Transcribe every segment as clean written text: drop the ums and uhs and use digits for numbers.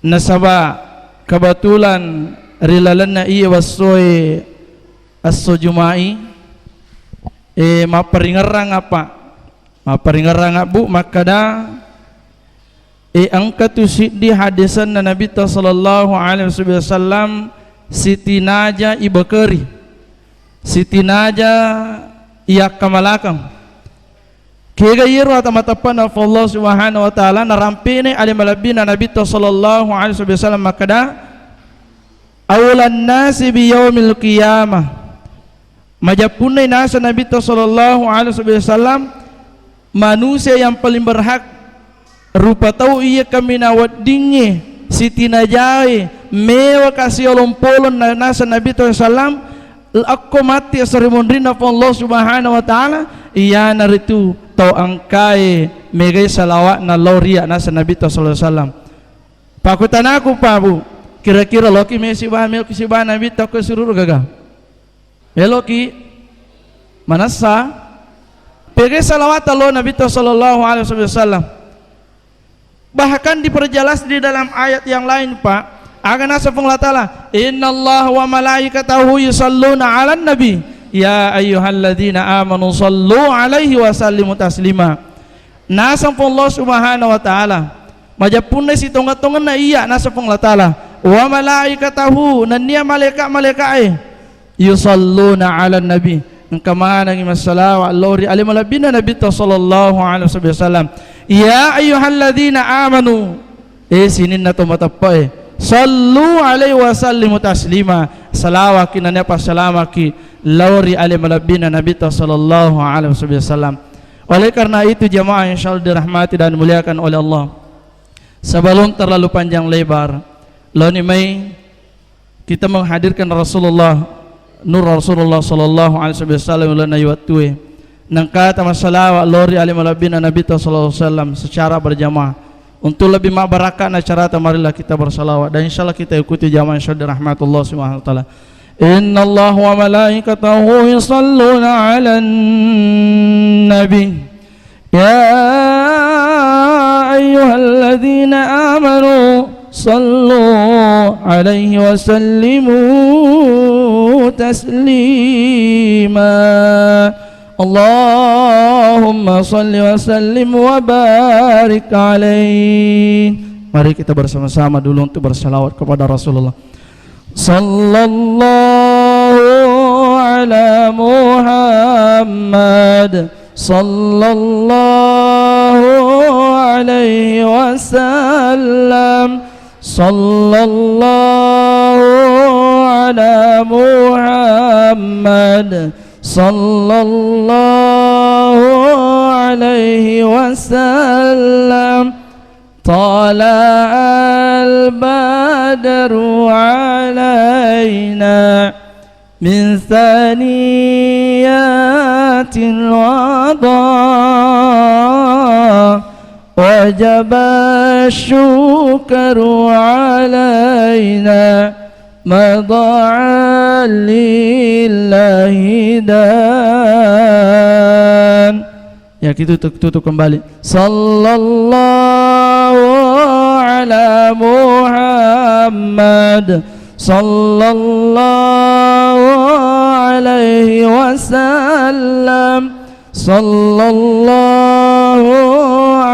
Nasaba kebetulan rilalanna iya wasoi as-sujumai maperingarang apa maperingarang bu makada angkatu di hadisan Nabi sallallahu alaihi wasallam Siti Naja ibakari Siti Naja iya kamalakam kega yiru atamatapan Allah subhanahu wa ta'ala narampine alimalabina Nabi sallallahu alaihi wasallam makada awalan nasi bi yaumil qiyamah majapunai nasa Nabi sallallahu alaihi wasallam manusia yang paling berhak rupa tahu iya kami nawadingi Siti Najai mewa kasih olompolon nasa Nabi sallallahu aku mati serimundrina Allah subhanahu wa ta'ala iya naritu tau angkai megay salawat na loria nasa Nabi sallallahu alaihi wasallam pakutan aku pa bu kira-kira loki mesibah Nabi tau kesuruh gaga meloki manasa megay salawat Allah Nabi sallallahu alaihi wasallam bahkan diperjelas di dalam ayat yang lain pak akan nasa Allah ta'ala innallaha wa malaikatahu yusalluna 'alan nabi ya ayyuhalladzina amanu sallu alaihi wa sallimu taslima nasa Allah subhanahu wa ta'ala majapunna si tonga-tonga na iya nasa Allah ta'ala wa malaikatahu nania malaikat yusalluna 'alan nabi ngkamana ngi masalawa lori alimalabina nabi sallallahu alaihi wasallam ya ayyuhalladzina amanu sinin na tumatapa sallu alaihi wa sallimu taslima salawa kinanya pasalama ki lauri alimalabina nabi sallallahu alaihi wasallam. Oleh karena itu jamaah insyaallah dirahmati dan dimuliakan oleh Allah, sebelum terlalu panjang lebar loni mai kita menghadirkan Rasulullah nur Rasulullah sallallahu alaihi wasallam lana yuatue nangkata masalah lori alimalabina nabi sallallahu alaihi wasallam secara berjamaah untuk lebih mabarakah acara marilah kita bersalawat dan insyaallah kita ikuti jamaah insyaallah rahmatullah subhanahu wa taala. Innallaha wa malaikatahu yusalluna 'alan nabi ya ayyuhalladzina amanu sallu alaihi wa sallimu taslima Allahumma salli wa sallim wa barik alaih. Mari kita bersama-sama dulu untuk bersalawat kepada Rasulullah. Sallallahu ala Muhammad sallallahu alaihi wasallam sallallahu ala Muhammad sallallahu alaihi wasallam tala al-badru alaina min thaniyatil wada wajaba syukru alaina mada'an lillahi dan ya kita tutup kembali sallallahu ala Muhammad sallallahu alaihi wasallam sallallahu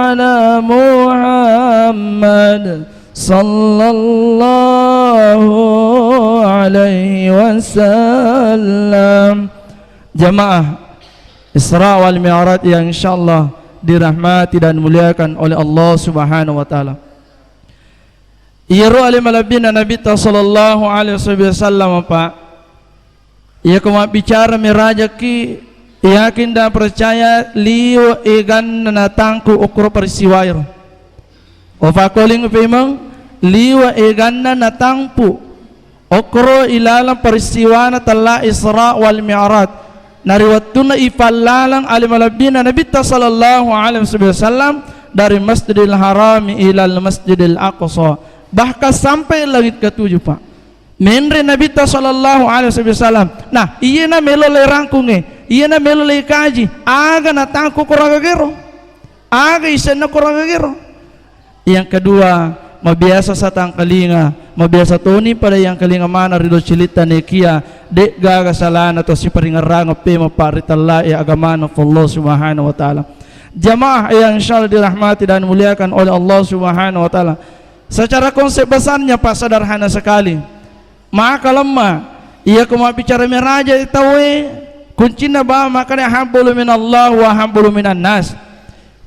ala Muhammad sallallahu alaihi wasallam. Jamaah Isra wal Mi'raj yang insyaallah dirahmati dan dimuliakan oleh Allah subhanahu wa ta'ala. Iru alimalabina Nabi sallallahu alaihi wasallam pak ia kuma bicara mirajaki yakin dan percaya liu egan natangku ukro persiwair ofakoling pemang liwa eganna natangpu okro ilalang peristiwana tala Isra wal Mi'raj nariwatuna ifallalang alimalabina Nabi sallallahu alaihi wasallam dari Masjidil Haram ilal Masjidil Aqsa bahkan sampai langit ketujuh pak menre Nabi sallallahu alaihi wasallam. Nah, iya na melolai rangkunge, iya na melolai kaji, aga na tangko kuragagero, aga isa na kuragagero. Yang kedua, mabiasa sa tangkalinga, mabiasa tuni pada yang kalinga mana rido cilita nekia, dek gaga salana to si paringaranga pe maparitalla agamana Allah subhanahu wa ta'ala. Jamaah yang insyaallah dirahmati dan muliakan oleh Allah subhanahu wa ta'ala. Secara konsep besarnya Pak sederhana sekali. Maka lemah ia kuma bicara meraja itawe kuncinya bah makanya hablu minallah wa hablu minan nas.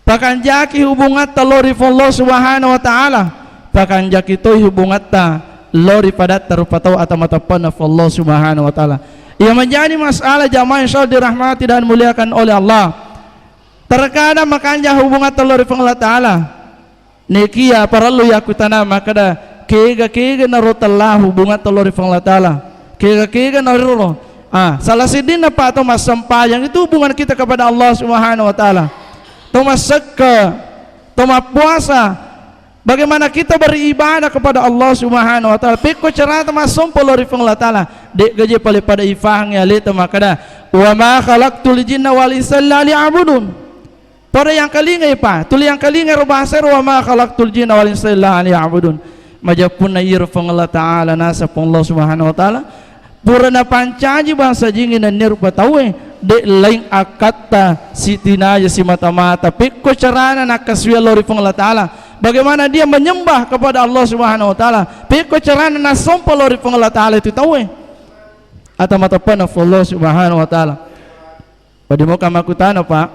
Pakan jaki hubungan ta lori Allah subhanahu wa ta'ala, pakan jaki to hubungan ta lori pada terupatau atau matapan Allah subhanahu wa ta'ala. Ia menjadi masalah jamaah insyaallah dirahmati dan muliakan oleh Allah. Terkadang makanya hubungan ta lori Allah ta'ala nekia paralu yakutana makada kega narutallah hubungan telur Allah Ta'ala kega naruro salah sidin apa atau mas sempayang itu hubungan kita kepada Allah Subhanahu wa Ta'ala. Toma sekka, toma puasa, bagaimana kita beribadah kepada Allah Subhanahu wa Ta'ala. Peko cerita mas sompolor Allah Ta'ala dek gaje pale pada ifang ya leta makada wa ma khalaqtul jinna wal insa illa liya'budun. Pada yang kalinga pa tuli yang kalinga bahasa wa ma khalaqtul jinna wal insa illa liya'budun. Majapun na irfang Allah Ta'ala nasa pong Allah Subhanahu wa Ta'ala pura na pancaji bahasa jingin na nirupa tawe de laing akata si tinaya si mata-mata pikko carana nakaswiya lori pong Allah Ta'ala bagaimana dia menyembah kepada Allah Subhanahu wa Ta'ala pikko carana nasompa lori pong Allah Ta'ala itu tawe atau matapan Allah Subhanahu wa Ta'ala. Wadi mo kamakutana Pak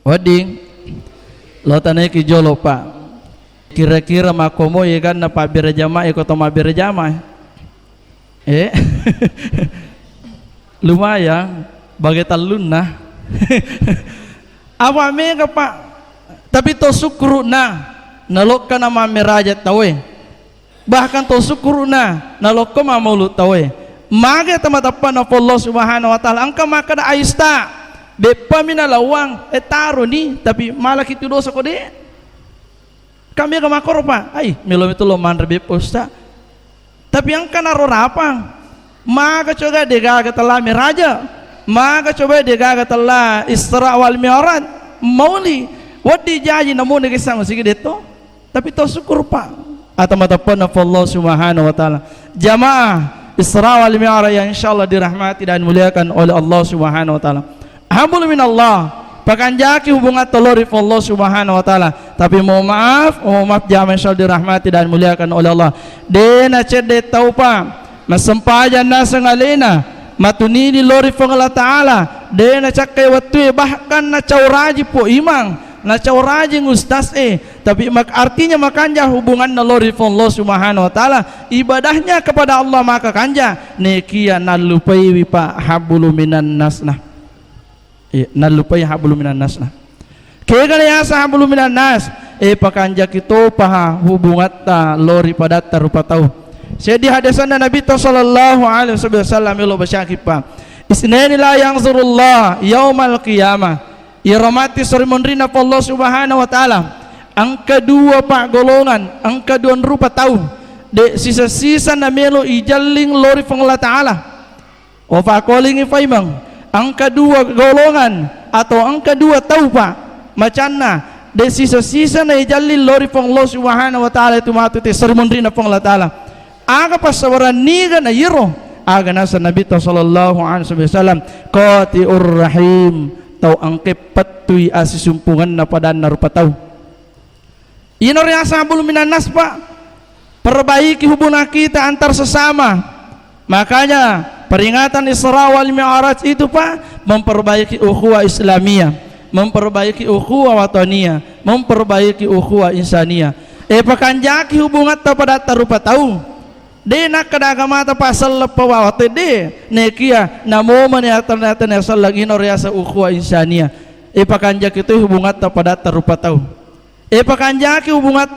wading lo tanay ki jolo Pak kira-kira makomo ya kan na pabira jamaah ikut mabira jamaah lumayan bagai talun nah apa mega Pak tapi to sukru na nalok ka na mamirajat tawe bahkan to sukru na nalok ko mamulut tawe maga tamatapan na Allah Subhanahu wa Ta'ala angka maka na aista bepa minalawang etaro ni tapi malaki tu dosa ko de kami ke makor Pak, melom itu lo mandrabe posta. Tapi yang kana rorapang, maka coba dega telah miraja, maka coba dega telah Isra wal Mi'raj, mauli, wadi jaji namun dega sama sikit itu. Tapi to syukur Pak, atau matapan Allah Subhanahu wa Ta'ala. Jamaah Isra wal Mi'raj yang insyaallah dirahmati dan muliakan oleh Allah Subhanahu wa Ta'ala. Habul minallah. Pakan jaki hubungan telur Allah Subhanahu wa Ta'ala. Tapi mohon maaf jamaah insyaallah dirahmati dan muliakan oleh Allah. Dena cede tau Pak, masempajan nasa ngalena, matunini lori Allah Ta'ala. Dena cakai watue bahkan na cauraji po imang, na cauraji ngustas tapi artinya makanya hubungan na lori Allah Subhanahu wa Ta'ala ibadahnya kepada Allah maka kanja nekia nalupai Pak habulu minan nasnah. Nalupai hablu minan nas nah kega ya hablu minan nas pakanjak itu paha hubungan lori pada tarupa tahu saya di hadasan Nabi sallallahu alaihi wasallam lo basyaki Pak isnaini la yanzurullah yaumal qiyamah iramati surimunrina Allah Subhanahu wa Ta'ala ang kedua Pak golongan ang kedua rupa tahu de sisa-sisa na melo ijalling lori Allah Ta'ala o fa calling ifaimang ang kedua golongan atau ang kedua tahu Pak macana de sisa-sisa na ijalil lori pang Allah Subhanahu wa Ta'ala itu matuti sermundri na pang Allah Ta'ala aga pasawaran niga na yiro aga nasa Nabi sallallahu alaihi wasallam qati'ur rahim tau ang kepatuy asisumpungan na padan na rupa tahu inor yang sabul minan nas Pak perbaiki hubungan kita antar sesama makanya peringatan Isra wal Mi'raj itu Pak memperbaiki ukhuwah Islamiyah, memperbaiki ukhuwah wataniyah, memperbaiki ukhuwah insaniyah. Pakanjaki hubungan pada tarupa tahu. De nak kadagama ta pasal pawawate de nekia namo maniatan asal lagi noriasa ukhuwah insaniyah. Pakanjaki itu hubungan pada tarupa tahu. Pakanjaki hubungan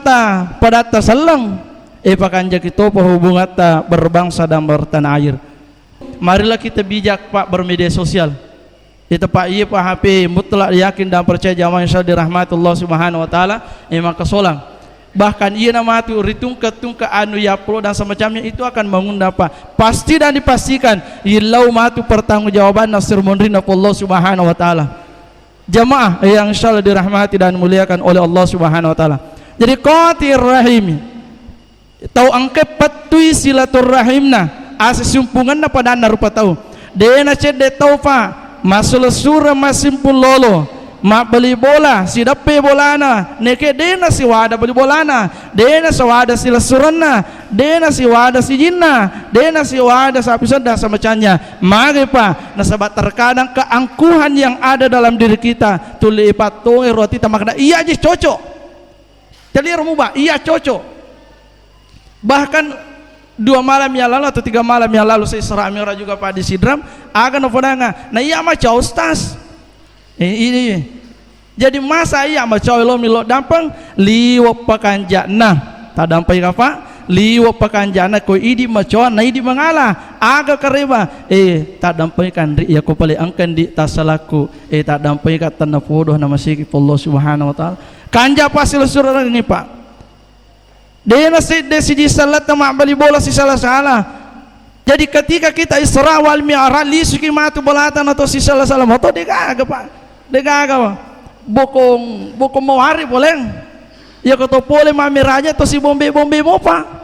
pada tasalang. Pakanjaki itu hubungan berbangsa dan bertanah air. Marilah kita bijak Pak bermedia sosial. Itu Pak iya Pak HP mutlak yakin dan percaya jamaah insyaallah dirahmati Allah Subhanahu wa Ta'ala emang kesolang. Bahkan ia nama tu ritungka anu yaplo dan semacamnya itu akan mengundang apa? Pasti dan dipastikan ilau matu pertanggungjawaban nasir munrin Allah Subhanahu wa taala. Jamaah yang insyaallah dirahmati dan muliakan oleh Allah Subhanahu wa taala. Jadi qatir rahim. Tau angke patui silaturrahimna asa sumpunganna pada anda rupa tau. Dena cede tau pa masul surah masimpul lolo. Ma beli bola si dape bolana neke dena si wada beli bolana dena si wada si lesuranna dena si wada si jinna dena si wada sapi sedang semacamnya mage pa nasabat terkadang keangkuhan yang ada dalam diri kita tuli patung roti tamakna iya aja cocok jadi rumubah iya cocok bahkan 2 malam yang lalu atau 3 malam yang lalu saya Isra Mi'raj juga Pak di Sidram agan nopodanga nah iya mah ustaz ini jadi masa iya macam lo milo dampang liwak pakanjana tak dampai apa liwak pakanjana ko idi macam na idi mengala aga kareba tak dampai kan ya ko pale angkan di tasalaku tak dampai kat tanah podoh nama siki Allah Subhanahu wa taala kanja pasil surah ini Pak dia nasi desi di salat nama bali bola si salah jadi ketika kita Isra wal Mi'raj li suki matu bolatan atau si salah moto degaga Pak degaga bokong mau hari boleh ya kata boleh mamiraja to si bombe mo Pak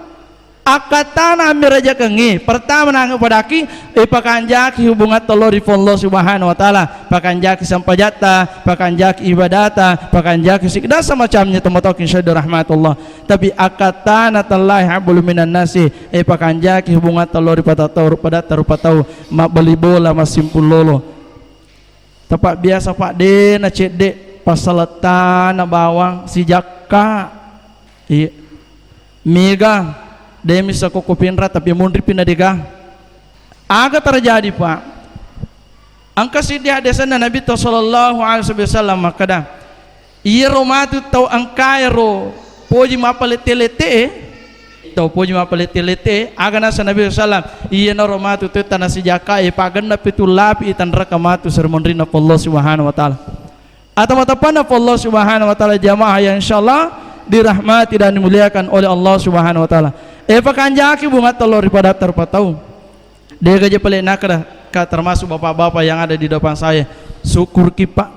akatana amiraja kengi pertama nang padaki pakanjaki hubungan telur di Allah Subhanahu wa taala pakanjaki sampajata pakanjaki ibadata pakanjaki sikda semacamnya temotokin syaidur rahmatullah tapi akatana tallahi habul minan nasi pakanjaki hubungan telur pada tahu mak beli bola masimpul lolo tempat biasa Pak dena cedek pasalatan bawang si jaka iya mega demi sakokopinra tapi mundri pinadega aga terjadi Pak angka si dia desana Nabi sallallahu alaihi wasallam makada iya romatu tau angkairo poji mapalete tau poji mapalete aga nasa Nabi sallam iya na romatu tu tanah si jaka paganda pitulapi itan rakamatu sermondri na Allah Subhanahu wa taala atau matapan Allah Subhanahu wa taala jamaah yang insyaallah dirahmati dan dimuliakan oleh Allah Subhanahu wa taala. Pakanjaki bunga telur pada terpatau. Dia gaje pelek nakra termasuk bapak-bapak yang ada di depan saya. Syukur kipa.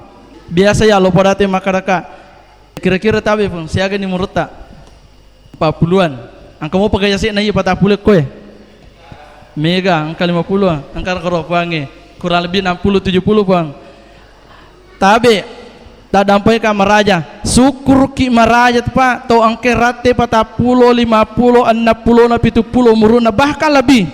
Biasa ya lo pada tema makaraka. Kira-kira tabe pun saya gani murta 40-an. Angka mau pakai jasi na iya 40 koe. Mega angka 50, angka keropange kurang lebih 60 70 bang. Tabe tak dampai ka maraja syukur ki maraja Pak tau angke rate 40 50 60 na 70 muruna bahkan lebih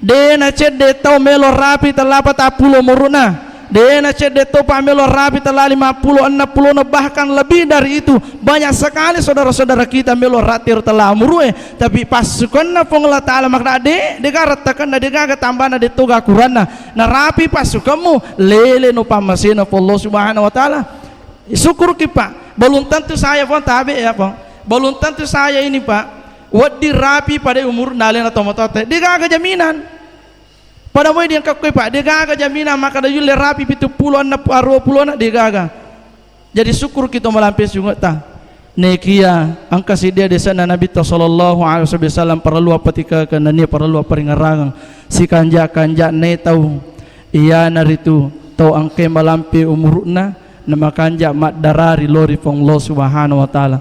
dena cede tau melo rapi telah 40 muruna dena cede tau pamelo rapi telah 50 60 na bahkan lebih dari itu banyak sekali saudara-saudara kita melo ratir telah murue tapi pasukan na pengala taala makna de garatakan na degaga tambana de toga kurana na rapi pasukanmu lele no pamasina Allah Subhanahu wa taala syukur ki Pak belum tentu saya pun tabe ya Pak belum tentu saya ini Pak wadi rapi pada umur nalen atau motote dia gak jaminan pada mau dia kakoi Pak dia gak jaminan maka ada yule rapi 70 na 20 na dia gak jadi syukur kita melampis juga ta nekia angka si dia di sana Nabi sallallahu alaihi wasallam perlu apa tika kana ni perlu apa ringarang si kanja ne tahu iya naritu tau angke malampi umurna nama kanja mat darari lori fong Allah Subhanahu wa taala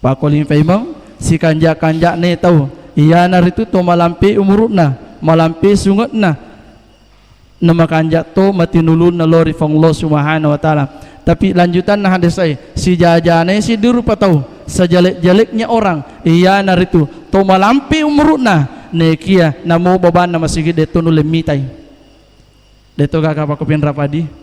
Pak Kolim Faimang si kanja ne tahu iya naritu to malampi umurna malampi sungutna nama kanja to matinulun na lori fong Allah Subhanahu wa taala tapi lanjutan nah hadis saya si jajane si dirupa tahu sejelek-jeleknya orang iya naritu to malampi umurna nekia namo baban nama sigit de tunu lemitai de to gak apa kopin rapadi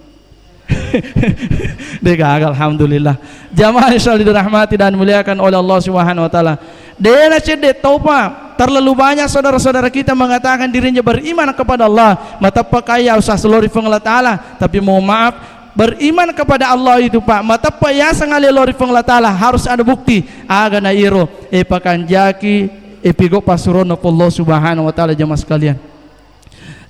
dia gagal alhamdulillah jamaah insyaallah dirahmati dan muliakan oleh Allah Subhanahu wa taala dia cede taupa terlalu banyak saudara-saudara kita mengatakan dirinya beriman kepada Allah mata pakaya usah selori Allah taala tapi mohon maaf beriman kepada Allah itu Pak mata paya sangali lori Allah taala harus ada bukti aga na iro pakanjaki pigo pasurono Allah Subhanahu wa taala jamaah sekalian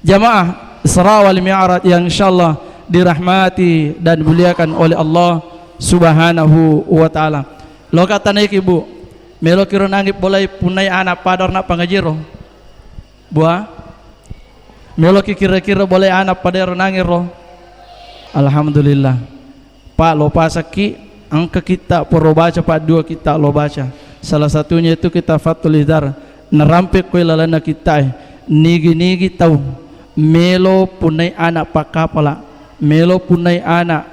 jamaah Isra wal Mi'raj yang insyaallah dirahmati dan dimuliakan oleh Allah Subhanahu wa taala. Lo kata naik ibu, melo kiro nangip boleh punai anak padar nak pangajiro. Buah, melo kira-kira boleh anak padar nangiro. Alhamdulillah. Pak lo pasaki angka kita poro baca pak dua kita lo baca. Salah satunya itu kita Fathul Idhar. Narampe kue lalana kita nigi tahu melo punai anak pak kapala, melo punai anak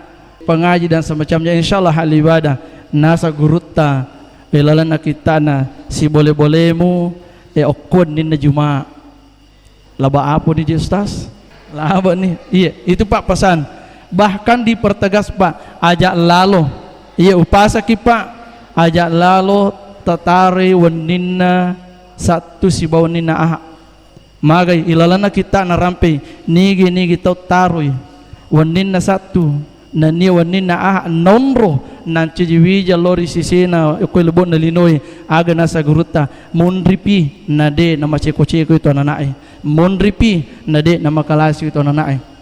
pengaji dan semacamnya, insyaallah hal ibadah nasa gurutta lalana kita na si boleh-bolehmu okon ni na juma laba apa ni ustaz laba nih. Iya itu pak pesan. Bahkan dipertegas pak, ajak lalo iya upasa pak, ajak lalo tatari wanina satu si bau nina aha magai ilalana kita narampe nigi tau tarui wanina satu nani wanina aha nomro nan cijiwija lori sisina ko lebon nalinoi aga nasa guruta monripi nade nama ceko-ceko itu ananai monripi nade nama kalasi itu ananai.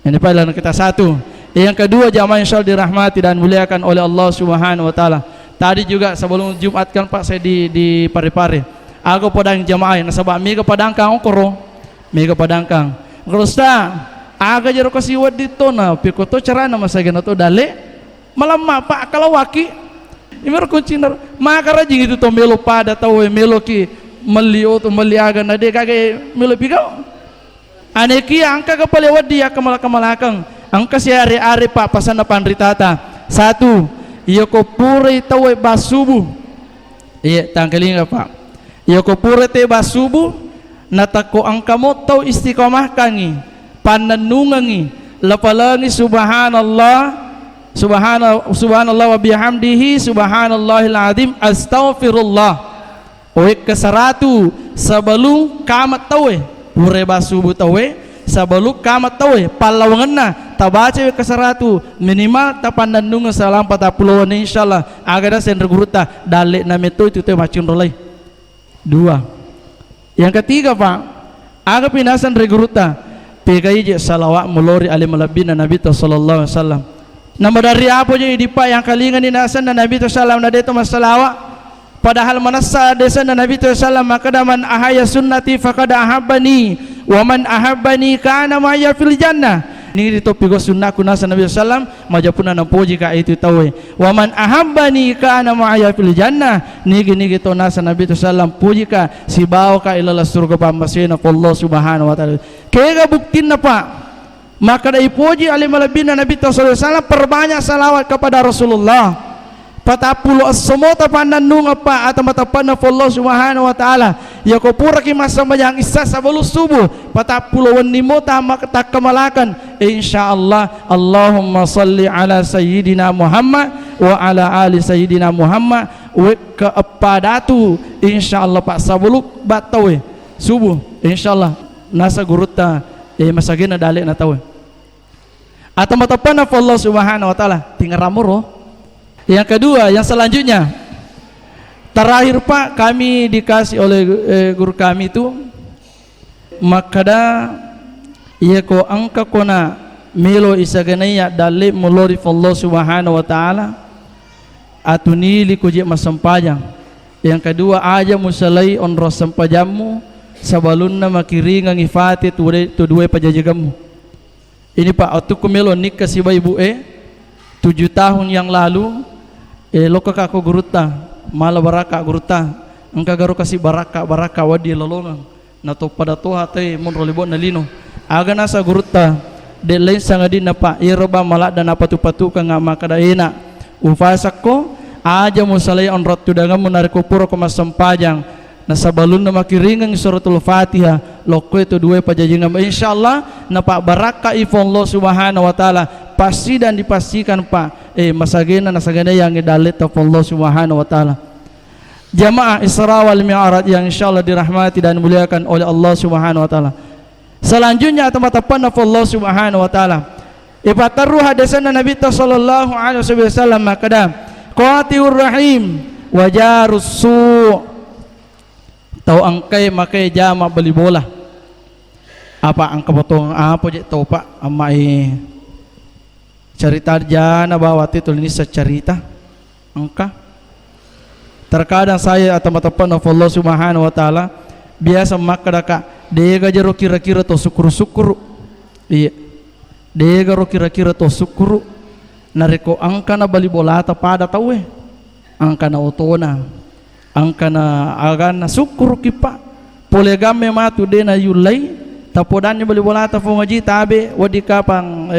Ini padahalnya kita satu. Yang kedua jamaah insyaallah dirahmati dan muliakan oleh Allah Subhanahu wa taala. Tadi juga sebelum Jumat kan Pak saya di Parepare. Aku padang jamaah nasabah mi ke padangkang okoro. Mi ke padangkang. Ustaz, aga jero kasiwat dito na pikoto carana masagana to dale. Malam Pak kalau waki imero kuncinar maka rajing itu to melo pada tahu melo ki melio to meliaga na de kage melo pigau. Aneki angka kapalewat dia kemalakang angka si ari pak pasana pandritata satu iyo ko pure tawe basubu iya tangkelinga pak iyo ko pure te basubu natako angka mo tau istiqomah kangi pananungangi lapalangi subhanallah wa bihamdihi subhanallahil azim astaghfirullah oe kesaratu sebelum kamat tawe pure basubu tawe sabeluk kamat tawe palawangan na tabaca kasaratu minimal tapandanung salam 40 insyaallah agada sen guruta dalik na meto itu teh macun rolai. Dua. Yang ketiga pak aga pinasan reguruta pegai je salawat mulori alim labina Nabi sallallahu alaihi wasallam. Nama dari apa je di pak yang kalingan dinasan na Nabi sallallahu alaihi wasallam na deto masalawat padahal manasa desa Nabi SAW maka man ahaya sunnati faqad ahabbani wa man ahabbani kana ma'aya fil jannah. Ini dito pigo sunnahku nasa Nabi SAW majapuna nampo jika itu tahu wa man ahabbani kana ma'aya fil jannah nigi to nasa Nabi SAW puji ka si bawa ka ilala surga pamasina Allah Subhanahu wa taala. Kaya buktin na pak maka dai puji alim labina Nabi SAW perbanyak salawat kepada Rasulullah. Patapulo asomota pandanung apa atau matapan Allah Subhanahu wa taala ya ko pura ki masa mayang isa sabulu subuh patapulo wanimo tama tak kemalakan insyaallah. Allahumma salli ala sayyidina Muhammad wa ala ali sayyidina Muhammad wa ke epadatu insyaallah pak sabulu batawe subuh insyaallah nasa guruta masagina dalik na tawe atau matapan Allah Subhanahu wa taala tinggal ramuro. Yang kedua, yang selanjutnya terakhir pak kami dikasih oleh guru kami itu makada iya ko angka kona melo isaganaya dalip mulori Allah Subhanahu wa taala atunili ko je masampajang. Yang kedua aja musalai on rosampajamu sabalunna makiringang ifati tu dua pajajagamu. Ini pak atu ko melo nikah si ibu 7 tahun yang lalu loka kako guruta mala baraka guruta angka garo kasih baraka wadi lalongan nato pada toha te mon rolibon nalino aga nasa guruta de lain sangadin na pa iroba mala dan apa tu kanga makada ena ufasakko aja musalay on ratu dangam munariko puro ko masampajang nasa balun na makiringang suratul Fatihah loko itu dua pajajingam insyaallah na pak baraka ifon Allah Subhanahu wa taala pasti dan dipastikan pak masagena nasagena yang dalit Allah Subhanahu wa taala. Jamaah Isra wal Mi'raj yang insyaallah dirahmati dan dimuliakan oleh Allah Subhanahu wa taala. Selanjutnya teman-teman Allah Subhanahu wa taala. Ibatarru hadasan Nabi sallallahu alaihi wasallam makadam qatiur rahim wajarus su' tahu angkai makai jama beli bola apa angka potong apa je tahu pak amai cerita jana bawa titul ini secerita angka Terkadang saya atau matapan Allah Subhanahu wa taala biasa makadaka dega jero kira-kira to syukur-syukur. Iya. Dega ro kira-kira to syukur. Nareko angkana bali bolata pada tawe. Angkana otona. Angkana agana syukur kipa. Polegame matu dena yulai tapodannya bali bolata fo ngaji tabe wadi kapang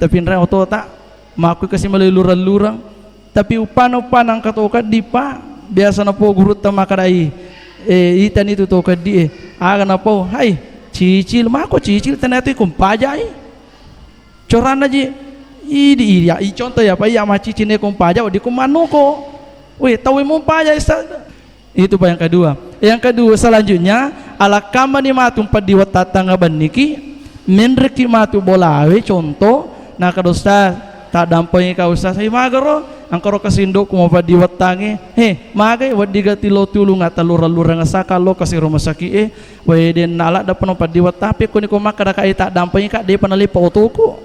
tapinra otota. Maku kasih melalui lurang-lurang. Tapi upan-upan ang katoka di pa biasa na po gurut ta makarai itan itu to kadi aga na po hai cicil mako cicil tanatu kumpajai corana ji idi ya i contoh ya pa ya ma cicine kumpaja di kumano ko we tawi mo paja itu pa yang kedua selanjutnya ala kama ni matum padiwat tatanga baniki menreki matu bolawe contoh na kadosta tak dampai ka ustaz ay magaro angkaro kasindo ko mapadiwat tangi magay wadiga tilo tulung at lura-lura nga saka lo kasi rumah sakit weden nala da pano padiwat tapi kuni ko makada ka ita dampai ka de panali pautuko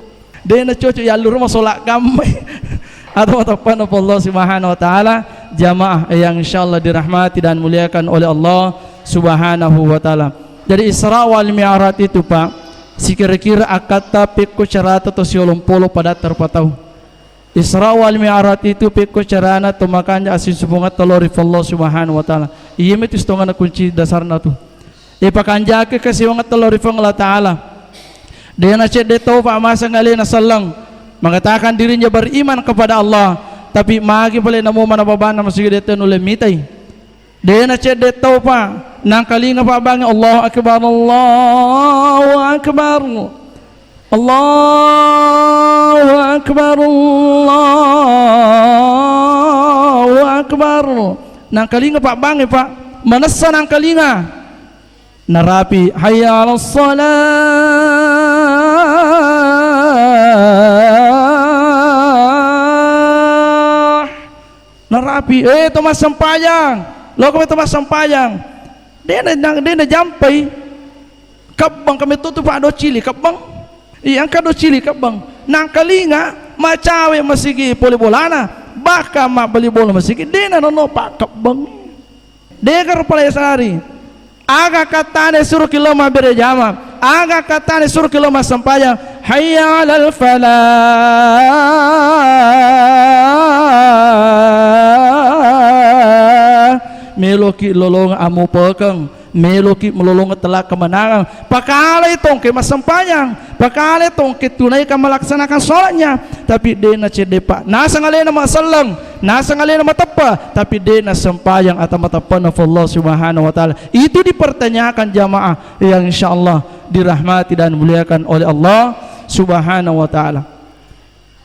de na coco ya lura masolak gamay atau tapan Allah Subhanahu wa taala jamaah yang insyaallah dirahmati dan muliakan oleh Allah Subhanahu wa taala. Jadi Isra wal Mi'raj itu Pak, si kira-kira akata peko carata to siolompolo pada terpatau. Isra wal Mi'raj itu peko carana to makanya asin supungat telori Allah Subhanahu wa taala. Iya metu stonga na kunci dasarna tu. Pakanjake kasi wangat telori Allah taala. Dia na cede tau Pak masa ngalina sallang mengatakan dirinya beriman kepada Allah, tapi magi boleh namo manababana masih deten oleh mitai. Dia na cede tau Pak nang kalinga Pak bang Allahu akbar Allahu akbar Allahu akbar Allahu akbar nang kalinga Pak bang Pak manassa nang kalinga narapi hayya 'alas salah narapi Thomas Sampayang lo kami Thomas Sampayang dia na jampai kabang kami tutup Pak do cili kabang yang kado cili kabang nang kalinga macawe masigi poli bolana baka ma beli bola masigi dia na nono Pak kabang dia kar pala sari aga katane suruh kiloma berjama aga katane suruh kiloma Sampayang hayya 'alal falah meloki lolong amu pekeng meloki melolong telah kemenangan pakala itong ke Mas Sampayang pakala itong ke tunai ka melaksanakan sholatnya tapi dia na cede Pak nasa ngalena masallang nasa ngalena matapa tapi dia na Sampayang atau matapan Allah Subhanahu wa taala itu dipertanyakan jamaah yang insyaallah dirahmati dan muliakan oleh Allah Subhanahu wa taala.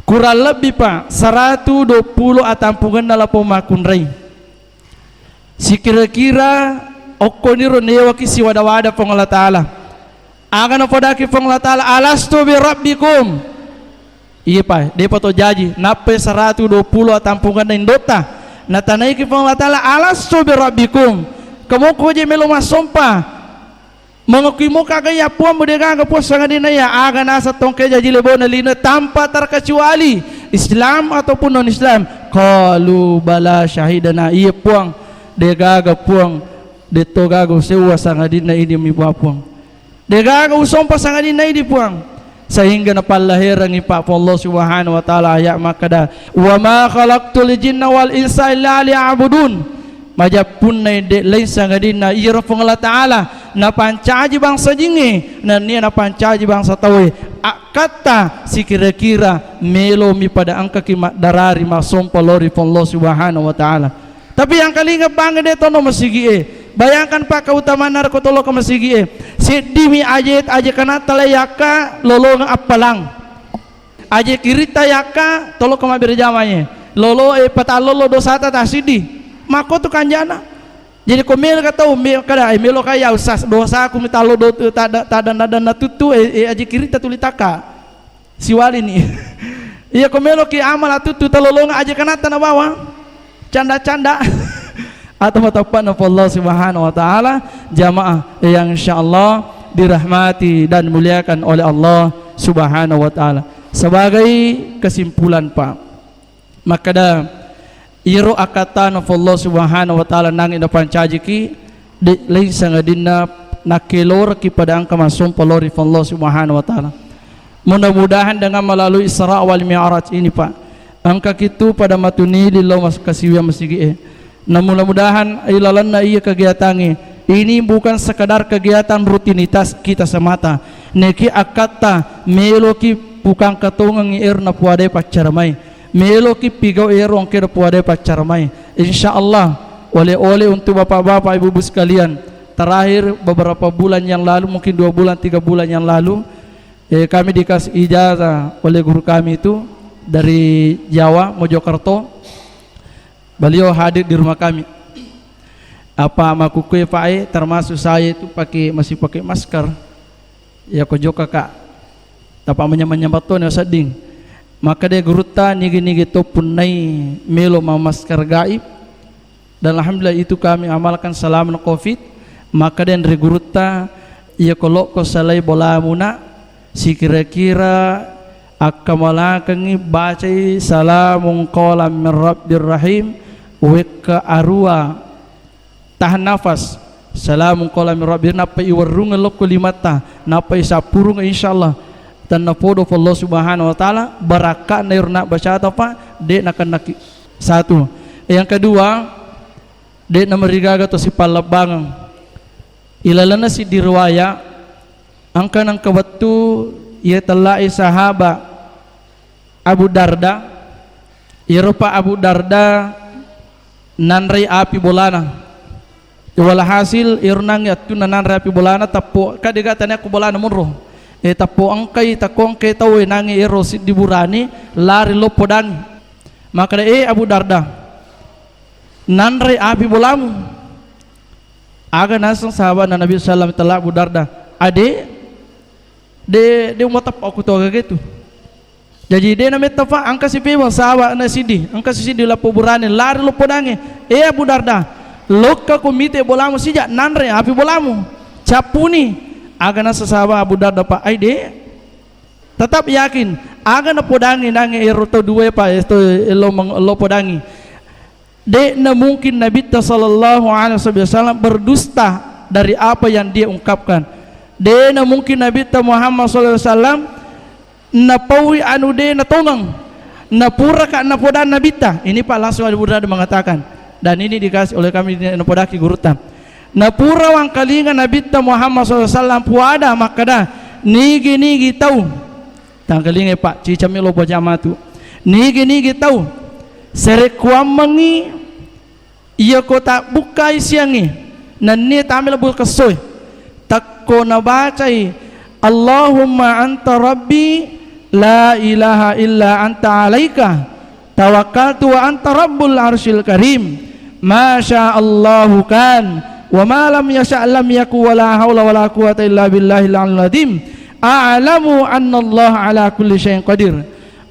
Kurang lebih Pak 120 atampungan dalam pemakun rai si kira-kira okoniro newa kisi wada-wada pong Allah Ta'ala akan apodaki pong Allah Ta'ala alastu bi rabbikum iya Pak dia pato jaji nape 120 atampungan na indota natanai ki pong Allah Ta'ala alastu bi rabbikum kamu ko je melo masompa mengukimo kagaya puan budega ga puas sangat dinaya aga nasa tongke jaji lebo na lina tanpa terkecuali Islam ataupun non Islam qalu bala syahidana iya puang de gaga puang de to gaga sewa sangadina ini mi puang de gaga usompa sangadina ini puang sehingga napalahiran ni Pak Allah Subhanahu wa taala ayat makada wa ma khalaqtul jinna wal insa illa liya'budun majapun na de lain sangadina ira pong Allah taala na pancaji bangsa jingi na nia na pancaji bangsa tawe kata si kira-kira melo mi pada angka ki darari masompa lori pong Allah Subhanahu wa taala. Tapi yang kalinga banget deh tono masigi bayangkan Pak keutamaan narkotolo ke masigi si dimi ajet aje kana talayaka lolong apalang aje kirita yaka tolo ke mabir jamanya lolo patalolo dosata tasidi mako tu kanjana jadi komel katau kada melo kaya usas dosa aku mitalo do tada nada tutu aje kirita tulitaka si wali ni iya komelo ki amal tutu talolong aje kana tanah bawah canda-canda atau matapan Allah Subhanahu wa taala jamaah yang insyaallah dirahmati dan muliakan oleh Allah Subhanahu wa taala. Sebagai kesimpulan Pak, maka iro akatan Allah subhanahu wa ta'ala nang ina pancajiki di laysa ngadina nakilor kepada angka masum polori Allah subhanahu wa ta'ala. Mudah-mudahan dengan melalui Isra wal Mi'raj ini Pak, angka kitu pada matuni lillah mas kasiwa masigi na mudah-mudahan ilalanna iya kegiatannya ini bukan sekadar kegiatan rutinitas kita semata, neki akata meloki bukan katungang na puade pacaramai, meloki pigau erong kira puade pacaramai. Insyaallah oleh untuk bapak-bapak ibu-ibu sekalian, terakhir beberapa bulan yang lalu, mungkin 2 bulan 3 bulan yang lalu, kami dikasih ijazah oleh guru kami itu dari Jawa, Mojokerto. Beliau hadir di rumah kami. Apa makukui Pak termasuk saya itu masih pakai masker. Ya ko joka Kak. Tapa menyambat to seding. Maka dia guruta nigi-nigi to punai melo ma masker gaib. Dan alhamdulillah itu kami amalkan selama Covid. Maka dia dari guruta ia kolok ko salai bola muna si kira-kira akamalakangi baca salamun qala min rabbir rahim weka arua tahan nafas salamun qala min rabbir napa iwarunga lokko limata napa isapurung insyaallah dan napodo Allah subhanahu wa ta'ala baraka nairna baca apa de nakan naki satu. Yang kedua de namarigaga to si palabangang ilalana si dirwaya angka nang kawatu ia telai sahaba Abu Darda Eropa Abu Darda nanrai api bolana walhasil irnang yatu nanrai api bolana tapo kadigatanya aku bolana munro tapo angkai takong ke tawe nangi erosi diburani lari lopodang maka Abu Darda nanrai api bolamu aga nasang sahabat Nabi sallallahu alaihi wasallam Abu Darda ade de umatap aku to gitu. Jadi dia namanya tafa angka si pebang sahabat na sidi angka si sidi lapo burane lari lo podange Abu Darda lokka komite bolamu sijak nanre api bolamu capuni aga na sahabat Abu Darda pa ai de tetap yakin aga na podange nange eroto dua pa itu lo podangi de na mungkin Nabi sallallahu alaihi wasallam berdusta dari apa yang dia ungkapkan de na mungkin Nabi Muhammad sallallahu alaihi wasallam napawi anu de natongang napura ka napodan nabita ini Pak langsung Abu Darda mengatakan dan ini dikasih oleh kami napodaki gurutan napura wang kalinga nabita Muhammad SAW puada makada nigi tahu tangkalinga Pak cicamilo pajamatu nigi tahu serekuamangi iya kota bukai siangi nanni tamil bul kesoy takko nabacai Allahumma anta rabbi la ilaha illa anta alaika tawakkaltu wa anta rabbul arsyil karim masya Allahu kan wa ma lam yasha' lam yaku wa la hawla wa la quwata illa billahil aliyyil azim a'lamu anna Allah ala kulli syai'in qadir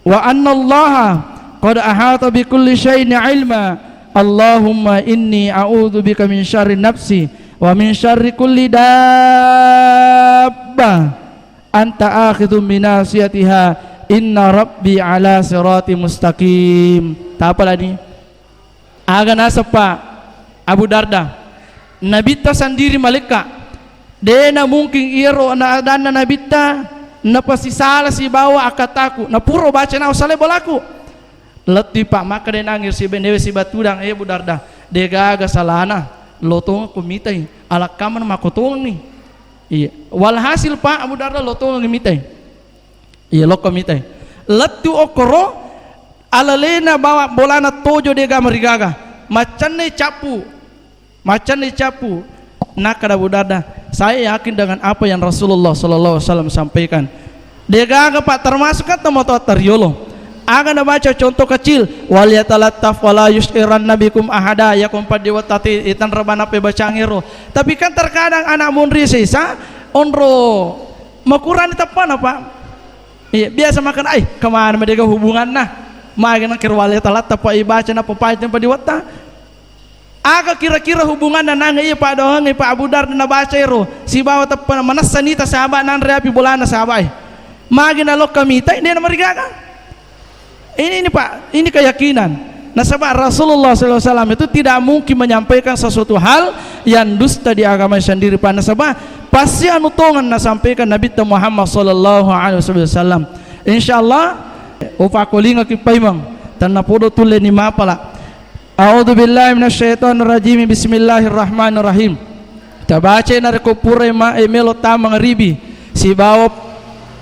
wa anna Allah qad ahata bi kulli syai'in ilma Allahumma inni a'udzu bika min syarri nafsi wa min syarri kulli dabbah anta akhidhum binasiyatiha inna rabbi ala sirati mustaqim. Tak apa lagi aga nasa pa Abu Darda nabita sendiri malika dena mungkin iro na dana nabita na pasisala si bawa akataku na puro baca na usale bolaku leti Pak maka de nangir si benewe si batudang Abu Darda de gaga salana lotong kumitai ala kaman makotong ni iya walhasil Pak Abu Darda lotong ngimitai iya lo komitai letu okoro alalena bawa bolana tojo dega marigaga macan ne capu nakada Abu Darda saya yakin dengan apa yang Rasulullah sallallahu alaihi wasallam sampaikan dega Pak termasuk kata moto tariolo akan baca contoh kecil wal yatalattaf wala yus'iran nabikum ahada ya kompat diwatati itan rebana pe baca ngero tapi kan terkadang anak munri sisa onro makuran tepan apa iya biasa makan kemana mereka hubungan nah makin kira wal yatalattaf pa ibaca na papait pa diwata aga kira-kira hubungan na nang iya Pak doang Pak Abu Darda na baca ero si bawa tepan manasanita sahabat nan reapi bolana sahabat magin alok kamita ini na marigaga ini Pak ini keyakinan Nasabah Rasulullah SAW itu tidak mungkin menyampaikan sesuatu hal yang dusta di agama sendiri. Nasabah pasti anu tongan nasampaikan Nabi Muhammad SAW. Insyaallah upakolinga kipaimang tanna podo tulle ni mapala. A'udzu billahi minasyaitonir rajim. Bismillahirrahmanirrahim. Tabace na ko pure ma emelo tamang ribi si bawo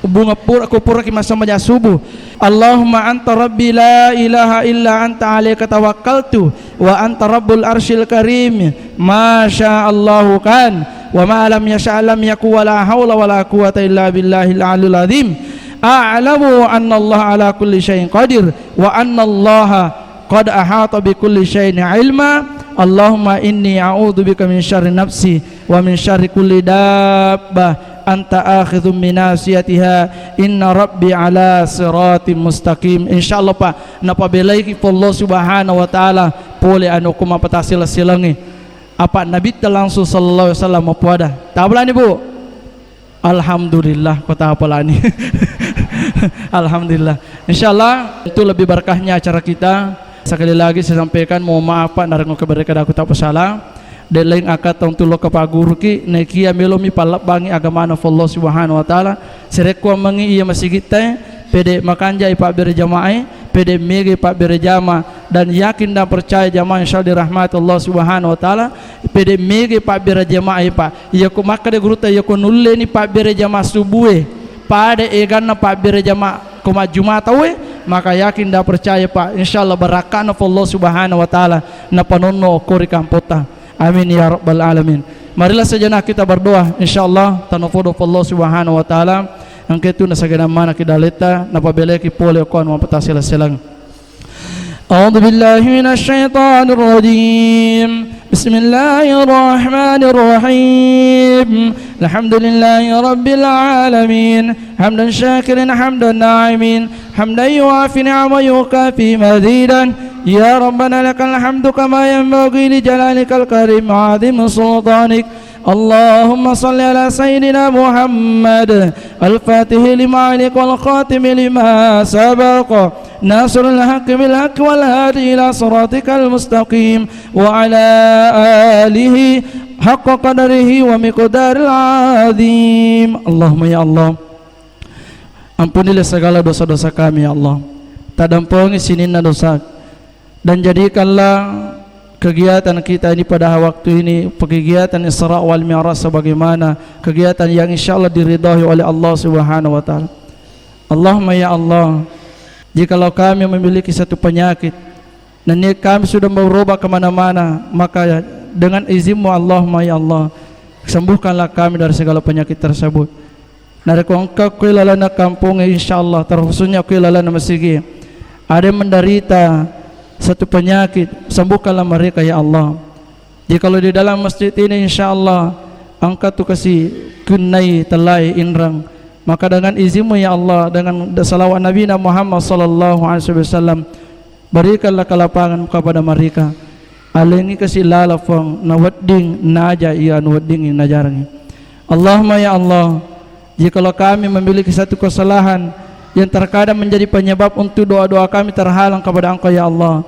bunga pura ko pura ki masama ja subuh. Allahumma anta rabbi la ilaha illa anta alayka tawakkaltu wa anta rabbul arsyil karim. Masya Allahu kan wa ma lam yasha lam yakun wa la haula wa la quwata illa billahil aliyil azim. A'lamu anna Allah ala kulli syai'in qadir wa anna Allah qad ahata bi kulli syai'in ilma. Allahumma inni a'udzubika min syarri nafsi wa min syarri kulli dabbah anta akhidhum min nasiyatiha inna rabbi ala siratim mustaqim. Insyaallah Pak napabelai ki Allah Subhanahu wa taala pole anu kuma patasil silangi apa Nabi langsung sallallahu alaihi wasallam puada tabulani Bu. Alhamdulillah kota apalani. Alhamdulillah. Insyaallah itu lebih berkahnya acara kita. Sekali lagi saya sampaikan mohon maaf Pak narang keberkahan aku tak salah. Delain akat tong tulo kapaguru ki nekia melomi palap bangi agama na Allah Subhanahu wa taala serekwa mangi iya masih kita pede makanjai Pak berjamaah pede mege Pak berjama dan yakin dan percaya jamaah insyaallah dirahmati Allah Subhanahu wa taala pede mege Pak berjamaah Pak iya ko makade guruta iya ko nulle ni Pak berjamaah subuhe pada eganna Pak berjamaah kuma Jumat we maka yakin dan percaya Pak insyaallah barakana Allah Subhanahu wa taala na panonno kori kampota. Amin ya rabbal alamin. Marilah sejenak kita berdoa insyaallah tanofodo Allah Subhanahu wa taala angke tu nasagana mana kidaleta napabeleki pole kon mapatasila selang. A'udzu billahi minasy syaithanir rajim. Bismillahirrahmanirrahim. Alhamdulillahi rabbil alamin. Hamdan syakirin hamdan na'imin. Hamdan yuafi ni'ama yukafi mazidan. Ya Rabbana lakal hamdu kama yanbaghi li jalalikal karim wa 'azimi sultanik. Allahumma salli ala sayyidina Muhammad al-fatih lima alik wal khatim lima sabaqa nasrul haqqi bil haqqi wal hadi ila siratikal mustaqim wa ala alihi haqqa qadarihi wa miqdaril azim. Allahumma ya Allah ampunilah segala dosa-dosa kami ya Allah, tadampungi sininna dosa dan jadikanlah kegiatan kita ini pada waktu ini kegiatan Isra wal Mi'raj sebagaimana kegiatan yang insyaallah diridhai oleh Allah Subhanahu wa taala. Allahumma ya Allah, jikalau kami memiliki satu penyakit dan kami sudah berubah kemana-mana, maka dengan izin-Mu Allahumma ya Allah sembuhkanlah kami dari segala penyakit tersebut. Dari Engkau kuilalana kampung insyaallah terkhususnya kuilalana masigi ada yang menderita satu penyakit, sembuhkanlah mereka ya Allah. Jikalau di dalam masjid ini insyaallah Engkau tu kasih kunai telai inrang, maka dengan izin-Mu ya Allah, dengan salawat Nabi Muhammad sallallahu alaihi wasallam berikanlah kelapangan kepada mereka. Alengi kasih lalafang nawadding naja iya nawadding najarangi. Allahumma ya Allah, jikalau kami memiliki satu kesalahan yang terkadang menjadi penyebab untuk doa-doa kami terhalang kepada Engkau ya Allah,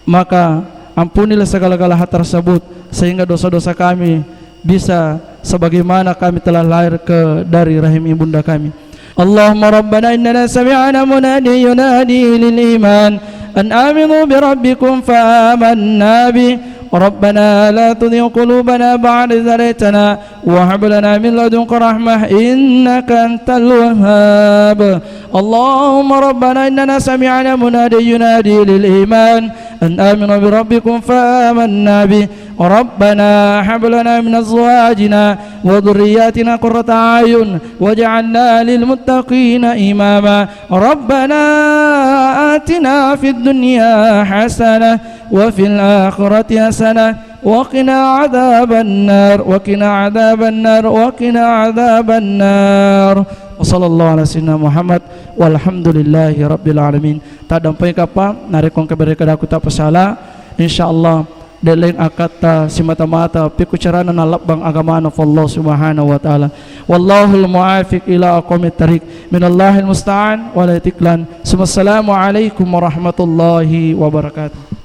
maka ampunilah segala-gala hal tersebut sehingga dosa-dosa kami bisa sebagaimana kami telah lahir dari rahim ibunda kami. Allahumma rabbana innana sami'na munadi yunadi lil iman an aminu bi rabbikum fa amanna bi ربنا لا تزغ قلوبنا بعد إذ هديتنا وهب لنا من لدنك رحمة إنك أنت الوهاب. اللهم ربنا إننا سمعنا منادي ينادي للإيمان أن آمنوا بربكم فآمنا به ربنا هب لنا من أزواجنا وذرياتنا قرة أعين واجعلنا للمتقين إماما. ربنا آتنا في الدنيا حسنة وفي الآخرة حسنة وقنا عذاب النار وقنا عذاب النار. Wassallallahu ala sayyidina Muhammad walhamdulillahi rabbil alamin. Tak dampai kapa narikong keberkahan aku tak pesala insyaallah deleng akata simata-mata piku carana nalabang agama na Allah Subhanahu wa taala. Wallahul muafiq ila aqwamit tariq minallahil musta'an wala tiklan. Assalamu alaikum warahmatullahi wabarakatuh.